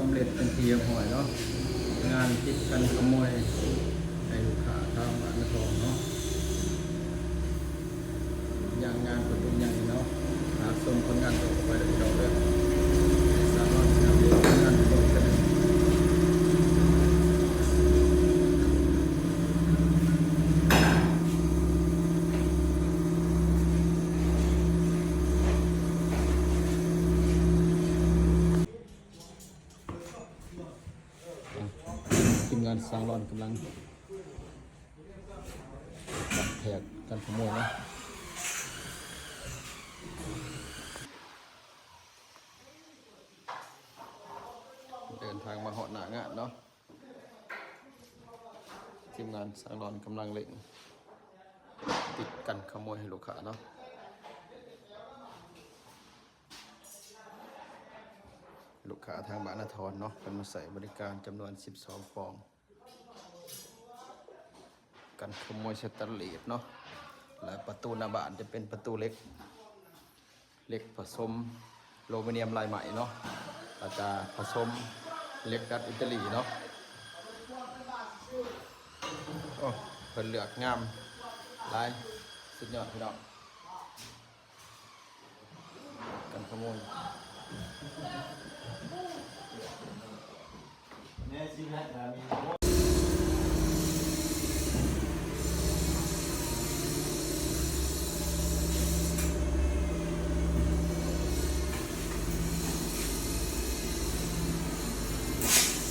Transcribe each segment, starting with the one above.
ำเร็จเป็นทีหอยเนาะงานติดกันขโมยให้ลูกค้าทางบ้านทองเนาะอย่างงานประตูใหญ่เนาะหาส่งคนงานต่อไปได้เราเลยสามารถทำได้งานต่อกันทีมงานสร้างรอนกำลังจับแทกกันขโมยนะเดินทางมาเหาะหนางานเนาะทีมงานสร้างรอนกำลังเล่งติดกันขโมยให้ลูกค้าเนาะลูกค้าทางบ้านนาทรเนาะเป็นมาใส่บริการจำนวน12 ฟองกันขโมยสแตนเลสเนาะและประตูหน้าบ้านจะเป็นประตูเล็กผสมโลมิเนียมลายใหม่เนาะอาจจะผสมเล็กดัดอิตาลีเนาะโอ้เพิ่นเลือกงามลายสุดยอดพี่น้องกันขโมย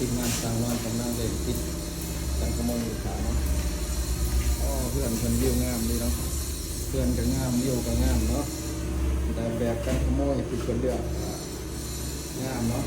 ทีมงานสร้างวันกำลังเล่นติดกันขโมยลูกค้าเนาะอ๋อเพื่อนคนวิวงามดีเนาะเพื่อนก็งามวิวก็งามเนาะแต่แบบกันขโมยคือคนเลือกงามเนาะ